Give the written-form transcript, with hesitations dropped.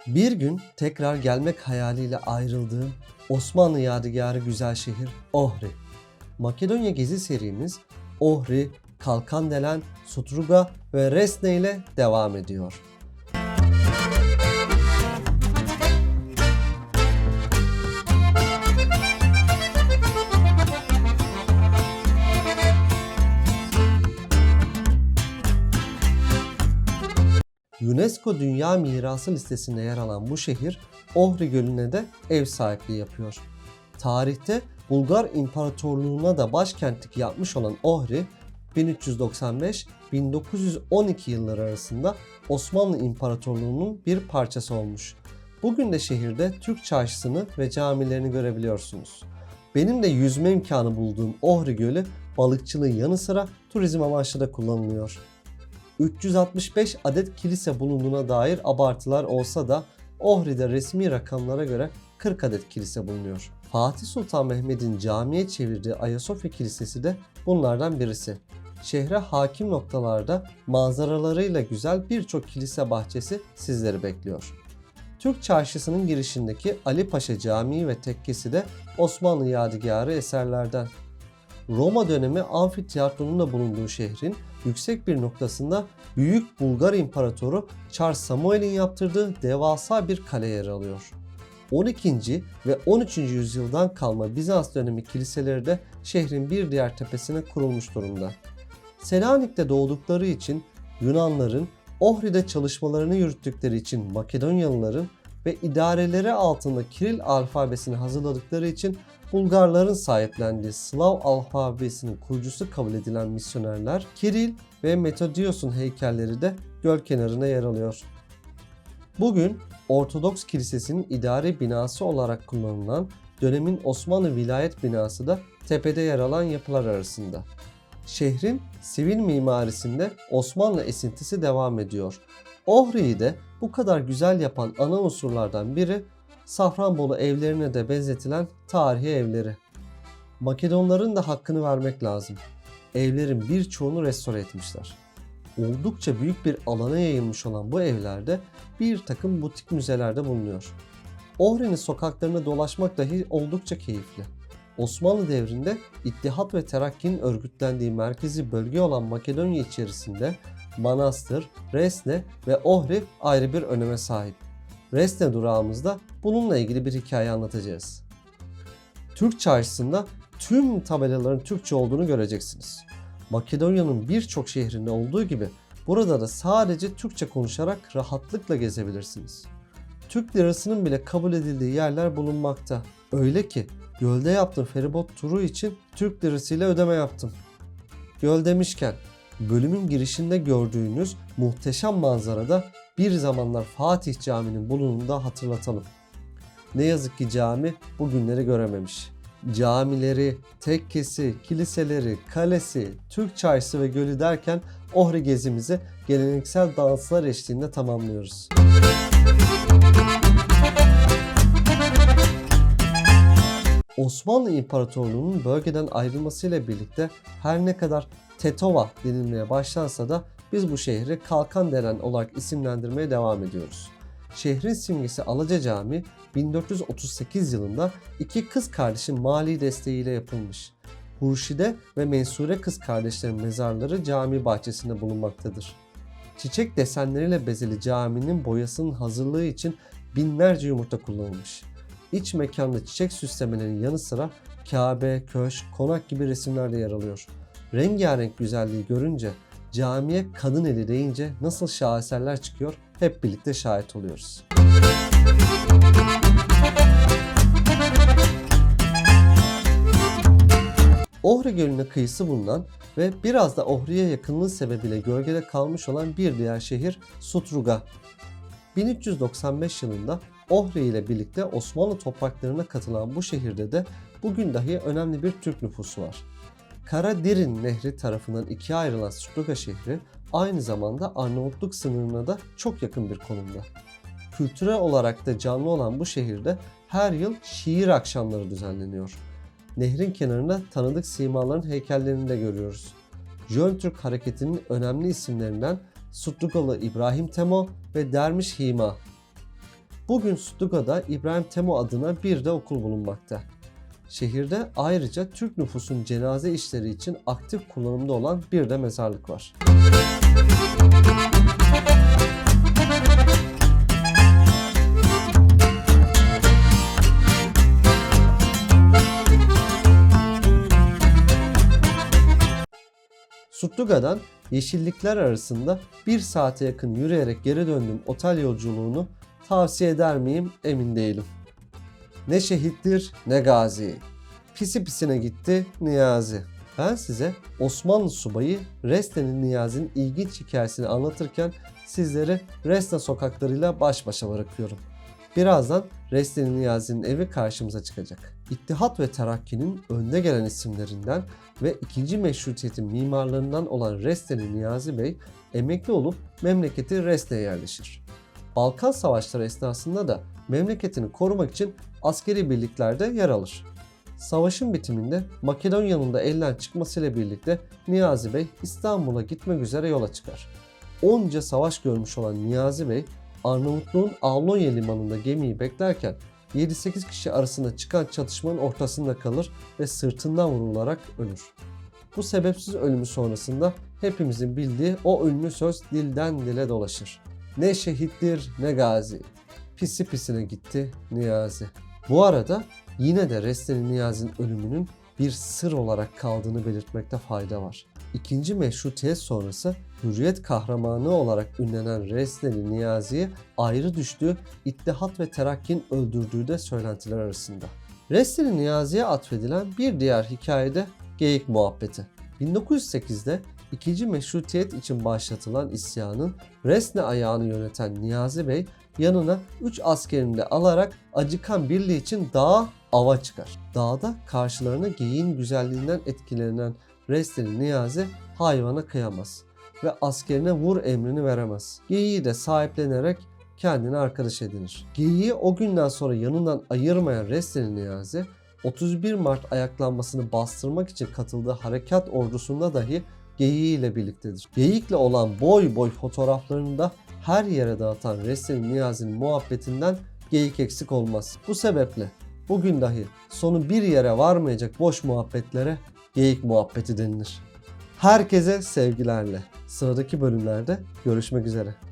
Bir gün tekrar gelmek hayaliyle ayrıldığım Osmanlı yadigarı güzel şehir Ohri. Makedonya gezi serimiz Ohri, Kalkandelen, Sutruga ve Resne ile devam ediyor. UNESCO Dünya Mirası listesinde yer alan bu şehir Ohri Gölü'ne de ev sahipliği yapıyor. Tarihte Bulgar İmparatorluğu'na da başkentlik yapmış olan Ohri, 1395-1912 yılları arasında Osmanlı İmparatorluğu'nun bir parçası olmuş. Bugün de şehirde Türk çarşısını ve camilerini görebiliyorsunuz. Benim de yüzme imkanı bulduğum Ohri Gölü balıkçılığın yanı sıra turizm amaçlı da kullanılıyor. 365 adet kilise bulunduğuna dair abartılar olsa da Ohri'de resmi rakamlara göre 40 adet kilise bulunuyor. Fatih Sultan Mehmet'in camiye çevirdiği Ayasofya Kilisesi de bunlardan birisi. Şehre hakim noktalarda manzaralarıyla güzel birçok kilise bahçesi sizleri bekliyor. Türk Çarşısı'nın girişindeki Ali Paşa Camii ve tekkesi de Osmanlı yadigarı eserlerden. Roma dönemi amfiteyatronun da bulunduğu şehrin yüksek bir noktasında Büyük Bulgar İmparatoru Çar Samuel'in yaptırdığı devasa bir kale yer alıyor. 12. ve 13. yüzyıldan kalma Bizans dönemi kiliseleri de şehrin bir diğer tepesine kurulmuş durumda. Selanik'te doğdukları için Yunanların, Ohri'de çalışmalarını yürüttükleri için Makedonyalıların ve idareleri altında Kiril alfabesini hazırladıkları için Bulgarların sahiplendiği Slav alfabesinin kurucusu kabul edilen misyonerler Kiril ve Metodios'un heykelleri de göl kenarına yer alıyor. Bugün Ortodoks Kilisesi'nin idari binası olarak kullanılan dönemin Osmanlı vilayet binası da tepede yer alan yapılar arasında. Şehrin sivil mimarisinde Osmanlı esintisi devam ediyor. Ohri'yi de bu kadar güzel yapan ana unsurlardan biri Safranbolu evlerine de benzetilen tarihi evleri. Makedonların da hakkını vermek lazım. Evlerin birçoğunu restore etmişler. Oldukça büyük bir alana yayılmış olan bu evlerde bir takım butik müzelerde bulunuyor. Ohri'nin sokaklarını dolaşmak dahi oldukça keyifli. Osmanlı devrinde İttihat ve Terakki'nin örgütlendiği merkezi bölge olan Makedonya içerisinde Manastır, Resne ve Ohri ayrı bir öneme sahip. Resne durağımızda bununla ilgili bir hikaye anlatacağız. Türk çarşısında tüm tabelaların Türkçe olduğunu göreceksiniz. Makedonya'nın birçok şehrinde olduğu gibi burada da sadece Türkçe konuşarak rahatlıkla gezebilirsiniz. Türk lirasının bile kabul edildiği yerler bulunmakta. Öyle ki gölde yaptığım feribot turu için Türk lirasıyla ödeme yaptım. Göl demişken bölümün girişinde gördüğünüz muhteşem manzarada bir zamanlar Fatih Camii'nin bulunduğunu da hatırlatalım. Ne yazık ki cami bugünleri görememiş. Camileri, tekkesi, kiliseleri, kalesi, Türk çarşısı ve gölü derken Ohri gezimizi geleneksel danslar eşliğinde tamamlıyoruz. Osmanlı İmparatorluğu'nun bölgeden ayrılmasıyla birlikte her ne kadar Tetova denilmeye başlansa da biz bu şehri Kalkandelen olarak isimlendirmeye devam ediyoruz. Şehrin simgesi Alaca Camii 1438 yılında iki kız kardeşin mali desteğiyle yapılmış. Hurşide ve Mensure kız kardeşlerin mezarları cami bahçesinde bulunmaktadır. Çiçek desenleriyle bezeli caminin boyasının hazırlığı için binlerce yumurta kullanılmış. İç mekanda çiçek süslemelerinin yanı sıra Kabe, köşk, konak gibi resimler de yer alıyor. Rengarenk güzelliği görünce, camiye kadın eli deyince nasıl şaheserler çıkıyor hep birlikte şahit oluyoruz. Ohri Gölü'ne kıyısı bulunan ve biraz da Ohri'ye yakınlığı sebebiyle gölgede kalmış olan bir diğer şehir Sutruga. 1395 yılında Ohri ile birlikte Osmanlı topraklarına katılan bu şehirde de bugün dahi önemli bir Türk nüfusu var. Karadirin Nehri tarafından ikiye ayrılan Sutruga şehri aynı zamanda Arnavutluk sınırına da çok yakın bir konumda. Kültürel olarak da canlı olan bu şehirde her yıl şiir akşamları düzenleniyor. Nehrin kenarında tanıdık simaların heykellerini de görüyoruz. Jön Türk hareketinin önemli isimlerinden Sutrugalı İbrahim Temo ve Derviş Hima. Bugün Stuttgart'ta İbrahim Temo adına bir de okul bulunmakta. Şehirde ayrıca Türk nüfusun cenaze işleri için aktif kullanımda olan bir de mezarlık var. Stuttgart'tan yeşillikler arasında 1 saate yakın yürüyerek geri döndüğüm otel yolculuğunu tavsiye eder miyim emin değilim. Ne şehittir ne gazi. Pisi pisine gitti Niyazi. Ben size Osmanlı subayı Resne'nin Niyazi'nin ilginç hikayesini anlatırken sizleri Resne sokaklarıyla baş başa bırakıyorum. Birazdan Resne'nin Niyazi'nin evi karşımıza çıkacak. İttihat ve Terakki'nin önde gelen isimlerinden ve 2. Meşrutiyet'in mimarlarından olan Resne'nin Niyazi Bey emekli olup memleketi Resne'ye yerleşir. Balkan Savaşları esnasında da memleketini korumak için askeri birliklerde yer alır. Savaşın bitiminde Makedonya'nın da elden çıkmasıyla birlikte Niyazi Bey İstanbul'a gitmek üzere yola çıkar. Onca savaş görmüş olan Niyazi Bey, Arnavutluğun Avlonya limanında gemiyi beklerken 7-8 kişi arasında çıkan çatışmanın ortasında kalır ve sırtından vurularak ölür. Bu sebepsiz ölümü sonrasında hepimizin bildiği o ünlü söz dilden dile dolaşır. Ne şehittir ne gazi. Pisi pisine gitti Niyazi. Bu arada yine de Resne'nin Niyazi'nin ölümünün bir sır olarak kaldığını belirtmekte fayda var. İkinci Meşrutiyet sonrası Hürriyet kahramanı olarak ünlenen Resne'nin Niyazi'ye ayrı düştüğü İttihat ve Terakki'nin öldürdüğü de söylentiler arasında. Resne'nin Niyazi'ye atfedilen bir diğer hikayede Geyik Muhabbeti. 1908'de İkinci Meşrutiyet için başlatılan isyanın Resne ayağını yöneten Niyazi Bey yanına 3 askerini de alarak acıkan birliği için dağa ava çıkar. Dağda karşılarına geyiğin güzelliğinden etkilenen Resne'nin Niyazi hayvana kıyamaz ve askerine vur emrini veremez. Geyiği de sahiplenerek kendine arkadaş edinir. Geyiği o günden sonra yanından ayırmayan Resne'nin Niyazi 31 Mart ayaklanmasını bastırmak için katıldığı harekat ordusunda dahi geyiğiyle birliktedir. Geyikle olan boy boy fotoğraflarını da her yere dağıtan Resne'nin Niyazi'nin muhabbetinden geyik eksik olmaz. Bu sebeple bugün dahi sonu bir yere varmayacak boş muhabbetlere geyik muhabbeti denilir. Herkese sevgilerle. Sıradaki bölümlerde görüşmek üzere.